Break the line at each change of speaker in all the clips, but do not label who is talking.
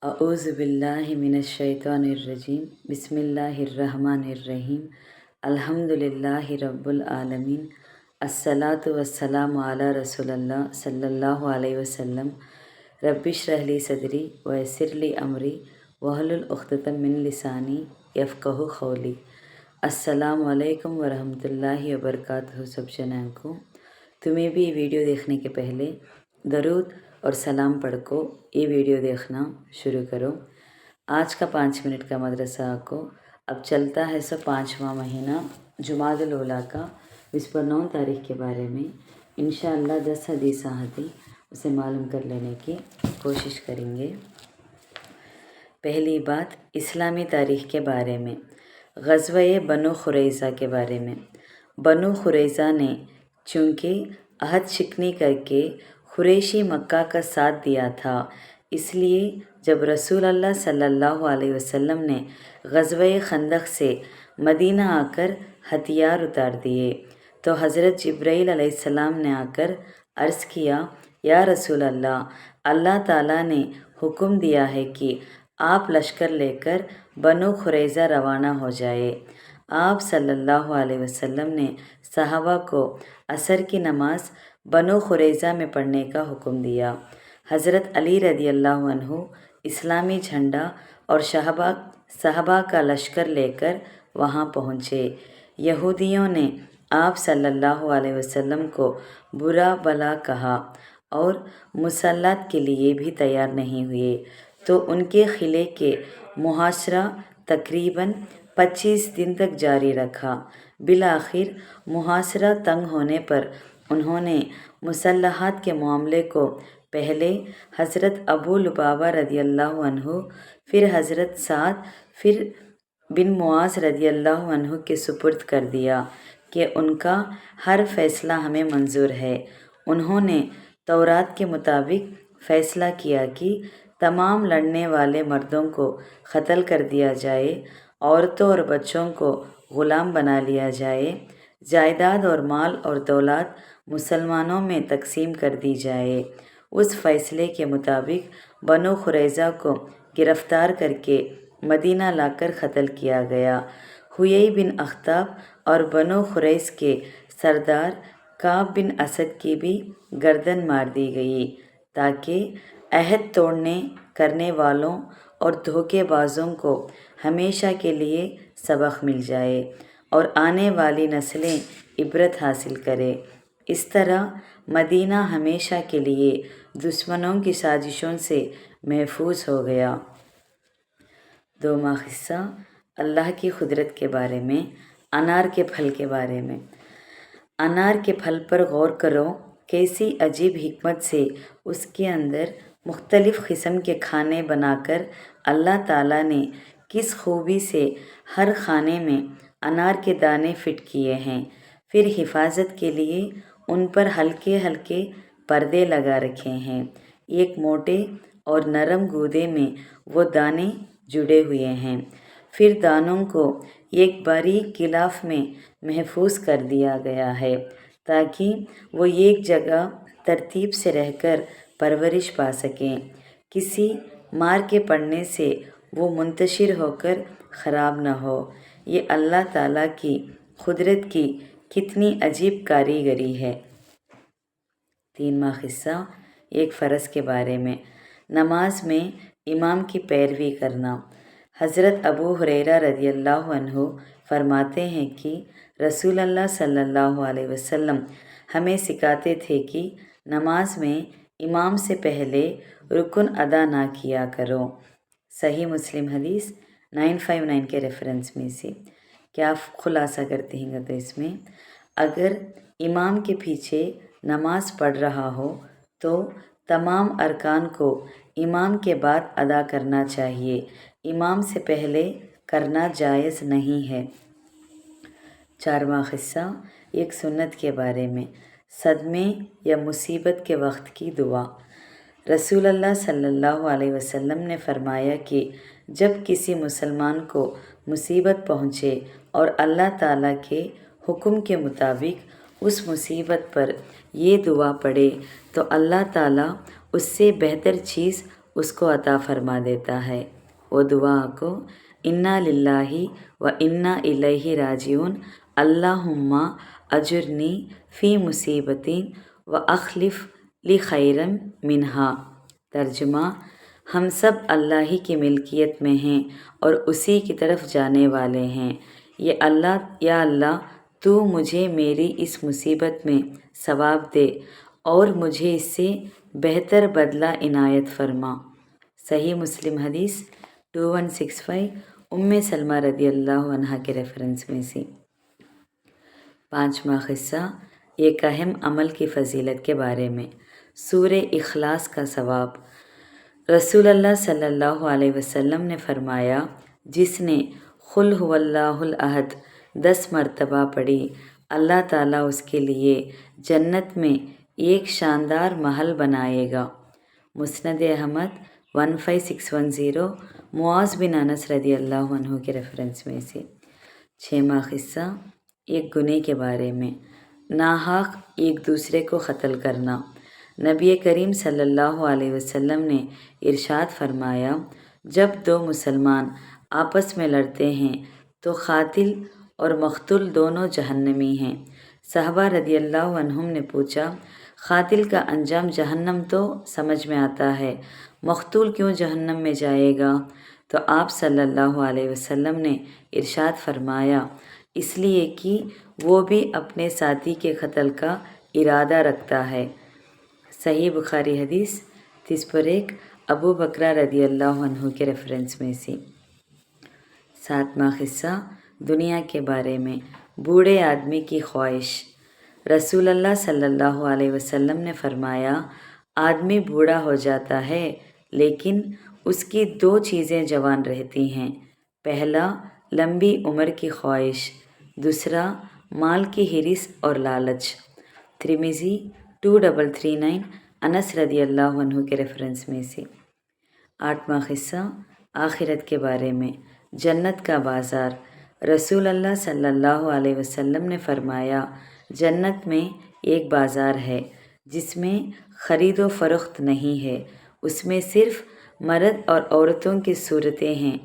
अऊज़ु बिल्लाहि मिनश्शैतानिर्रजीम बिस्मिल्लाहिर्रहमानिर्रहीम अल्हम्दुलिल्लाहि रब्बिल आलमीन अस्सलातु वस्सलामु अला रसूलिल्लाह सल्लल्लाहु अलैहि वसल्लम रब्बिश्रह ली सदरी व यस्सिर ली अमरी वहलुल उक़्दतम मिन लिसानी यफ़क़हू क़ौली। अस्सलामु अलैकुम व रहमतुल्लाहि व बरकातुहू। सब जनां को तुम्हें भी वीडियो देखने के पहले दरूद और सलाम पढ़ को ये वीडियो देखना शुरू करो। आज का 5 मिनट का मदरसा को अब चलता है 5वां महीना जुमादुल उला का 29 तारीख के बारे में इंशाअल्लाह 10 हदीस आती उसे मालूम कर लेने की कोशिश करेंगे। पहली बात इस्लामी तारीख के बारे में, ग़ज़वे बनु खुरैज़ा के बारे में। बनु खुरैज़ा ने चूँकि अहद शिकनी करके कुरैशी मक्का का साथ दिया था, इसलिए जब रसूल अल्लाह सल्लल्लाहु अलैहि वसल्लम ने ग़ज़वे खंदक से मदीना आकर हथियार उतार दिए तो हज़रत जिब्राइल अलैहिस्सलाम ने आकर अर्ज़ किया, या रसूल अल्लाह, अल्लाह ताला ने हुक्म दिया है कि आप लश्कर लेकर बनु खुरैज़ा रवाना हो जाए। आप सल्लल्लाहु अलैहि वसल्लम ने सहाबा को असर की नमाज बनु खुरैज़ा में पढ़ने का हुक्म दिया। हज़रत अली रदियल्लाहु अन्हु इस्लामी झंडा और सहाबा का लश्कर लेकर वहाँ पहुँचे। यहूदियों ने आप सल्लल्लाहु अलैहि वसल्लम को बुरा भला कहा और मुसल्लत के लिए भी तैयार नहीं हुए, तो उनके खिले के मुहासरा तकरीबन 25 दिन तक जारी रखा। बिलाखिर मुहासरा तंग होने पर उन्होंने मुसल्लहात के मामले को पहले हज़रत अबू लुबाबा रदियल्लाहु अन्हु, फिर हज़रत साद फिर बिन मुआज़ रदियल्लाहु अन्हु के सुपुर्द कर दिया कि उनका हर फ़ैसला हमें मंजूर है। उन्होंने तौरात के मुताबिक फ़ैसला किया कि तमाम लड़ने वाले मर्दों को क़त्ल कर दिया जाए, औरतों और बच्चों को ग़ुलाम बना लिया जाए, जायदाद और माल और दौलत मुसलमानों में तकसीम कर दी जाए। उस फ़ैसले के मुताबिक बनु खुरैज़ा को गिरफ़्तार करके मदीना लाकर क़त्ल किया गया। हुयई बिन अख्ताब और बनु खुरैज़ के सरदार काब बिन असद की भी गर्दन मार दी गई, ताकि अहद तोड़ने करने वालों और धोखेबाजों को हमेशा के लिए सबक मिल जाए और आने वाली नस्लें इबरत हासिल करें। इस तरह मदीना हमेशा के लिए दुश्मनों की साजिशों से महफूज हो गया। 2वां हिस्सा अल्लाह की कुदरत के बारे में, अनार के फल के बारे में। अनार के फल पर गौर करो, कैसी अजीब हिकमत से उसके अंदर मुख्तलिफ़ किस्म के खाने बनाकर अल्लाह ताला ने किस खूबी से हर खाने में अनार के दाने फिट किए हैं। फिर हिफाजत के लिए उन पर हल्के हल्के पर्दे लगा रखे हैं। एक मोटे और नरम गूदे में वो दाने जुड़े हुए हैं। फिर दानों को एक बारीक गिलाफ में महफूज कर दिया गया है, ताकि वो एक जगह तरतीब से रहकर परवरिश पा सकें। किसी मार के पड़ने से वो मुंतशिर होकर ख़राब न हो। ये अल्लाह ताला की कुदरत की कितनी अजीब कारीगरी है। 3वां हिस्सा एक फ़र्ज़ के बारे में, नमाज में इमाम की पैरवी करना। हज़रत अबू हुरैरा रदियल्लाहु अन्हु फरमाते हैं कि रसूल अल्लाह सल्लल्लाहु अलैहि वसल्लम हमें सिखाते थे कि नमाज में इमाम से पहले रुकन अदा ना किया करो। सही मुस्लिम हदीस 959 के रेफरेंस में से क्या खुलासा करते हैं? तो इसमें अगर इमाम के पीछे नमाज पढ़ रहा हो तो तमाम अरकान को इमाम के बाद अदा करना चाहिए, इमाम से पहले करना जायज़ नहीं है। 4वां हिस्सा एक सुन्नत के बारे में, सदमे या मुसीबत के वक्त की दुआ। रसूल अल्लाह सल्लल्लाहु अलैहि वसल्लम ने फरमाया कि जब किसी मुसलमान को मुसीबत पहुँचे और अल्लाह ताला के हुक्म के मुताबिक उस मुसीबत पर ये दुआ पढ़े तो अल्लाह ताला उससे बेहतर चीज़ اس کو عطا فرما دیتا ہے۔ وہ دعا کو انا للہ و انا الیہ راجعون اللہم اجرنی فی مصیبتی و اخلف لی خیرم منہا۔ ترجمہ: ہم سب اللہ ہی کی ملکیت میں ہیں اور اسی کی طرف جانے والے ہیں۔ یا اللہ تو مجھے میری اس مصیبت میں ثواب دے اور مجھے اس سے بہتر بدلہ عنایت فرما۔ صحیح مسلم حدیث 2165 سلمہ رضی اللہ عنہا کے ریفرنس میں سے۔ 5واں قصہ ایک اہم عمل کی فضیلت کے بارے میں۔ سورہ اخلاص کا ثواب۔ رسول اللہ صلی اللہ علیہ وسلم نے فرمایا، جس نے قل هو اللہ احد 10 مرتبہ پڑھی، اللہ تعالیٰ اس کے لیے جنت میں ایک شاندار محل بنائے گا۔ مسند احمد 15610 معاذ بن انس رضی اللہ عنہ کے ریفرنس میں سے۔ 6واں قصہ ایک گناہ کے بارے میں۔ ناحق ایک دوسرے کو قتل کرنا۔ نبی کریم صلی اللہ علیہ وسلم نے ارشاد فرمایا، جب 2 مسلمان آپس میں لڑتے ہیں تو قاتل اور مقتول دونوں جہنمی ہیں۔ صحابہ رضی اللہ عنہم نے پوچھا، قاتل کا انجام جہنم تو سمجھ میں آتا ہے، مقتول کیوں جہنم میں جائے گا؟ تو آپ صلی اللہ علیہ وسلم نے ارشاد فرمایا، اس لیے کہ وہ بھی اپنے ساتھی کے قتل کا ارادہ رکھتا ہے۔ صحیح بخاری حدیث 30 ابو بکرہ رضی اللہ عنہ کے ریفرنس میں سے۔ 7واں قصہ دنیا کے بارے میں۔ بوڑھے آدمی کی خواہش۔ رسول اللہ صلی اللہ علیہ وسلم نے فرمایا، آدمی بوڑھا ہو جاتا ہے لیکن اس کی 2 چیزیں جوان رہتی ہیں۔ پہلا، لمبی عمر کی خواہش، دوسرا مال کی حرص اور لالچ۔ ترمذی 2339 انس رضی اللہ عنہ کے ریفرنس میں سے۔ 8واں قصہ آخرت کے بارے میں۔ جنت کا بازار۔ رسول اللہ صلی اللہ علیہ وسلم نے فرمایا، جنت میں ایک بازار ہے جس میں خرید و فروخت نہیں ہے، اس میں صرف مرد اور عورتوں کی صورتیں ہیں۔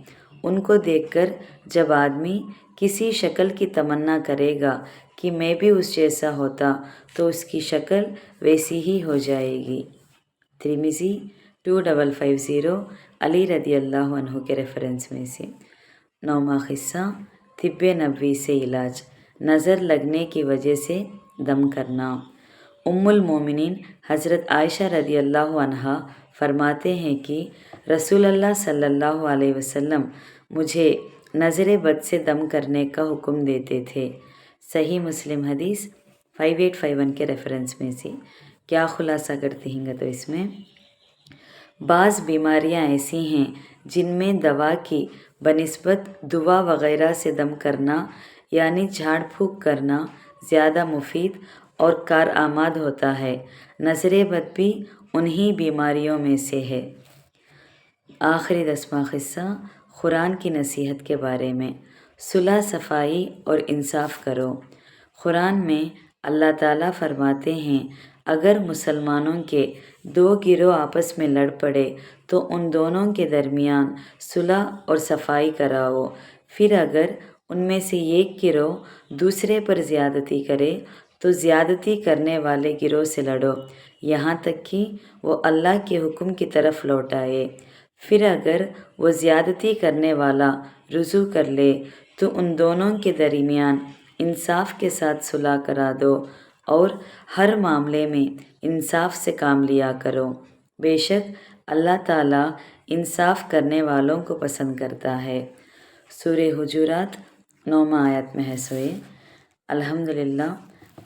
ان کو دیکھ کر جب آدمی کسی شکل کی تمنا کرے گا کہ میں بھی اس جیسا ہوتا تو اس کی شکل ویسی ہی ہو جائے گی۔ ترمذی 2550 علی رضی اللہ عنہ کے ریفرنس میں سے۔ 9واں قصہ طب نبوی سے علاج۔ نظر لگنے کی وجہ سے دم کرنا۔ ام المومنین حضرت عائشہ رضی اللہ عنہا فرماتے ہیں کہ رسول اللہ صلی اللہ علیہ وسلم مجھے نظر بد سے دم کرنے کا حکم دیتے تھے۔ صحیح مسلم حدیث 5851 کے ریفرنس میں سے۔ کیا خلاصہ کرتے ہیں تو اس میں بعض بیماریاں ایسی ہیں جن میں دوا کی بنسبت دعا وغیرہ سے دم کرنا یعنی جھاڑ پھونک کرنا زیادہ مفید اور کارآمد ہوتا ہے۔ نظر بد بھی انہی بیماریوں میں سے ہے۔ آخری 10واں قصہ قرآن کی نصیحت کے بارے میں۔ صلح، صفائی اور انصاف کرو۔ قرآن میں اللہ تعالیٰ فرماتے ہیں، اگر مسلمانوں کے 2 گروہ آپس میں لڑ پڑے تو ان دونوں کے درمیان صلح اور صفائی کراؤ، پھر اگر ان میں سے ایک گروہ دوسرے پر زیادتی کرے تو زیادتی کرنے والے گروہ سے لڑو یہاں تک کہ وہ اللہ کے حکم کی طرف لوٹ آئے۔ پھر اگر وہ زیادتی کرنے والا رجوع کر لے تو ان دونوں کے درمیان انصاف کے ساتھ صلح کرا دو اور ہر معاملے میں انصاف سے کام لیا کرو۔ بے شک اللہ تعالیٰ انصاف کرنے والوں کو پسند کرتا ہے۔ سورہ حجرات 9واں آیت میں ہے سوئے۔ الحمدللہ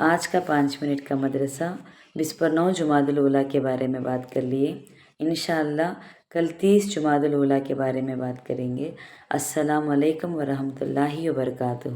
آج کا 5 منٹ کا مدرسہ 29 جمادی الاولیٰ کے بارے میں بات کر لیے۔ انشاءاللہ کل 30 جمادی الاولیٰ کے بارے میں بات کریں گے۔ السلام علیکم ورحمۃ اللہ وبرکاتہ۔